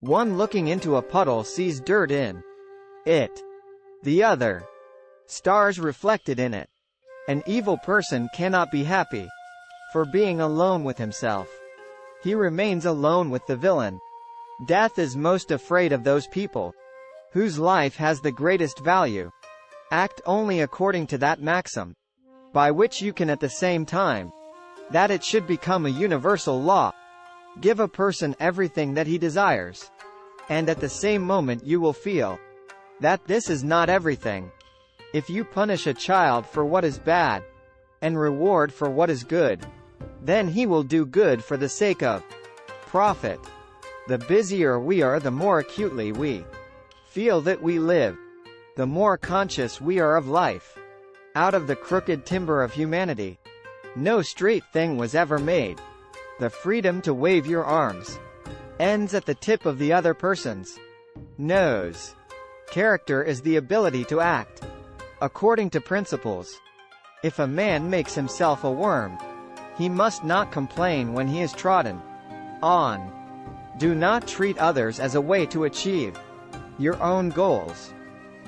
One looking into a puddle sees dirt in it. The other, stars reflected in it. An evil person cannot be happy for being alone with himself. He remains alone with the villain. Death is most afraid of those people whose life has the greatest value. Act only according to that maxim, by which you can at the same time that it should become a universal law. Give a person everything that he desires, and at the same moment you will feel that this is not everything. If you punish a child for what is bad, and reward for what is good, then he will do good for the sake of profit. The busier we are, the more acutely we feel that we live, the more conscious we are of life. Out of the crooked timber of humanity, no straight thing was ever made. The freedom to wave your arms ends at the tip of the other person's nose. Character is the ability to act according to principles. If a man makes himself a worm, he must not complain when he is trodden on. Do not treat others as a way to achieve your own goals.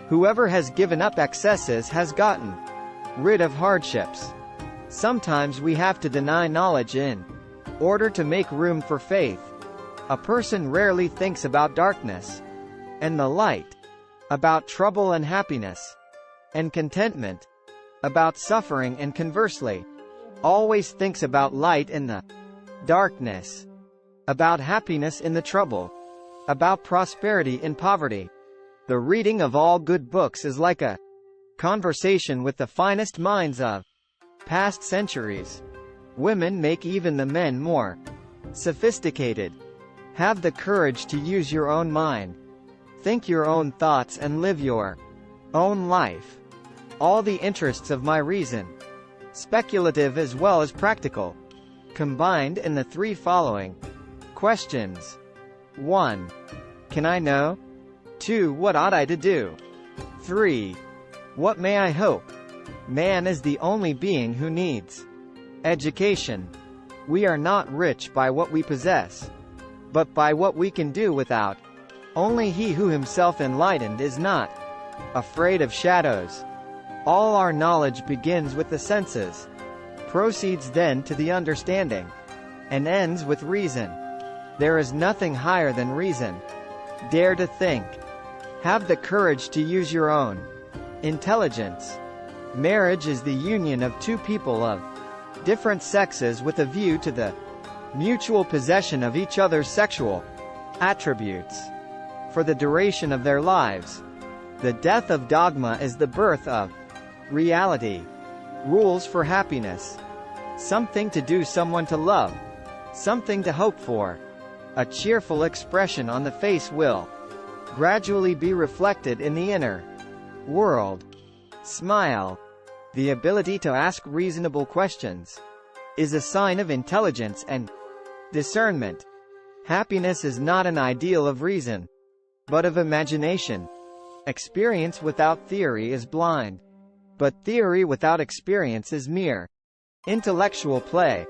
Whoever has given up excesses has gotten rid of hardships. Sometimes we have to deny knowledge in order to make room for faith. A person rarely thinks about darkness and the light, about trouble and happiness, and contentment, about suffering, and conversely, always thinks about light in the darkness, about happiness in the trouble, about prosperity in poverty. The reading of all good books is like a conversation with the finest minds of past centuries. Women make even the men more sophisticated. Have the courage to use your own mind. Think your own thoughts and live your own life. All the interests of my reason, speculative as well as practical, combined in the three following questions. 1. Can I know? 2. What ought I to do? 3. What may I hope? Man is the only being who needs education. We are not rich by what we possess, but by what we can do without. Only he who himself enlightened is not afraid of shadows. All our knowledge begins with the senses, proceeds then to the understanding, and ends with reason. There is nothing higher than reason. Dare to think. Have the courage to use your own intelligence. Marriage is the union of two people of different sexes with a view to the mutual possession of each other's sexual attributes for the duration of their lives. The death of dogma is the birth of reality. Rules for happiness. Something to do, someone to love, something to hope for. A cheerful expression on the face will gradually be reflected in the inner world. Smile. The ability to ask reasonable questions is a sign of intelligence and discernment. Happiness is not an ideal of reason, but of imagination. Experience without theory is blind, but theory without experience is mere intellectual play.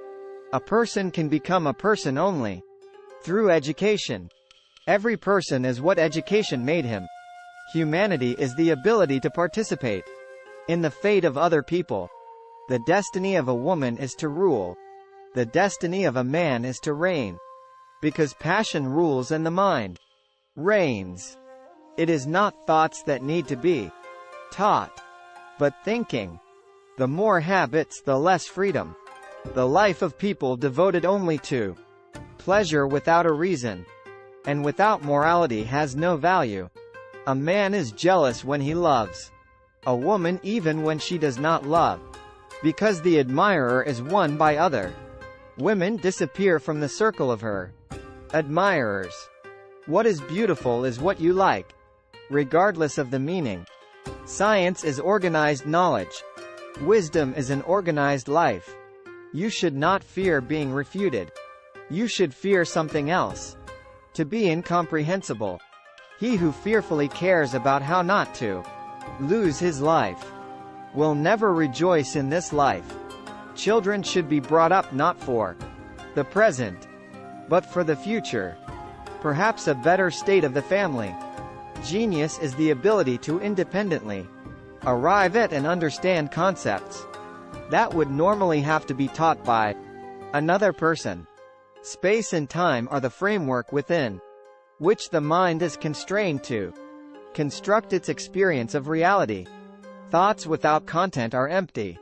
A person can become a person only through education. Every person is what education made him. Humanity is the ability to participate in the fate of other people. The destiny of a woman is to rule. The destiny of a man is to reign. Because passion rules and the mind reigns. It is not thoughts that need to be taught, but thinking. The more habits, the less freedom. The life of people devoted only to pleasure without a reason and without morality has no value. A man is jealous when he loves a woman even when she does not love, because the admirer is won by other women disappear from the circle of her admirers. What is beautiful is what you like, regardless of the meaning. Science is organized knowledge. Wisdom is an organized life. You should not fear being refuted. You should fear something else. To be incomprehensible. He who fearfully cares about how not to lose his life will never rejoice in this life. Children should be brought up not for the present, but for the future. perhaps a better state of the family. Genius is the ability to independently arrive at and understand concepts that would normally have to be taught by another person. Space and time are the framework within which the mind is constrained to construct its experience of reality. Thoughts without content are empty.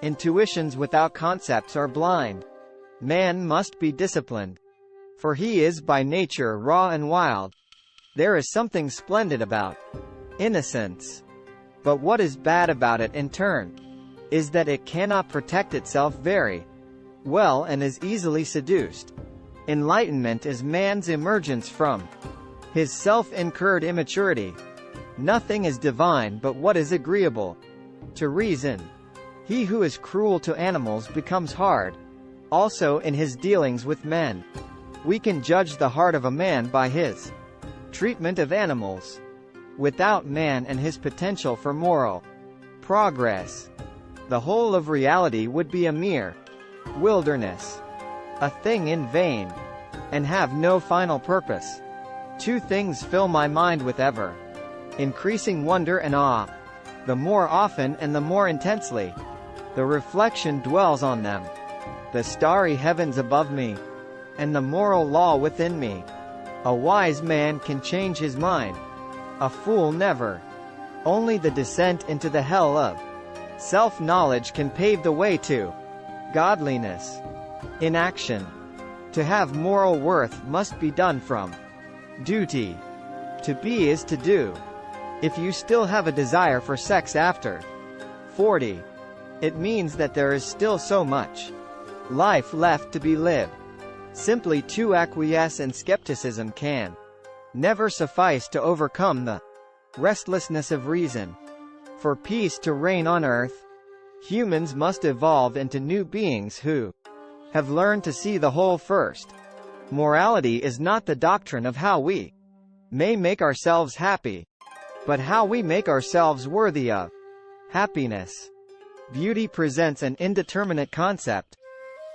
Intuitions without concepts are blind. Man must be disciplined, for he is by nature raw and wild. There is something splendid about innocence. But what is bad about it in turn is that it cannot protect itself very well and is easily seduced. Enlightenment is man's emergence from his self-incurred immaturity. Nothing is divine but what is agreeable to reason. He who is cruel to animals becomes hard also in his dealings with men. We can judge the heart of a man by his treatment of animals. Without man and his potential for moral progress, the whole of reality would be a mere wilderness, a thing in vain, and have no final purpose. Two things fill my mind with ever increasing wonder and awe. The more often and the more intensely the reflection dwells on them, the starry heavens above me, and the moral law within me. A wise man can change his mind, a fool never. Only the descent into the hell of self-knowledge can pave the way to godliness in action. To have moral worth must be done from duty. To be is to do. If you still have a desire for sex after 40, it means that there is still so much life left to be lived. Simply to acquiesce and skepticism can never suffice to overcome the restlessness of reason. For peace to reign on earth, humans must evolve into new beings who have learned to see the whole first. Morality is not the doctrine of how we may make ourselves happy, but how we make ourselves worthy of happiness. Beauty presents an indeterminate concept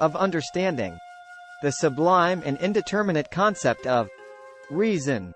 of understanding. The sublime and indeterminate concept of reason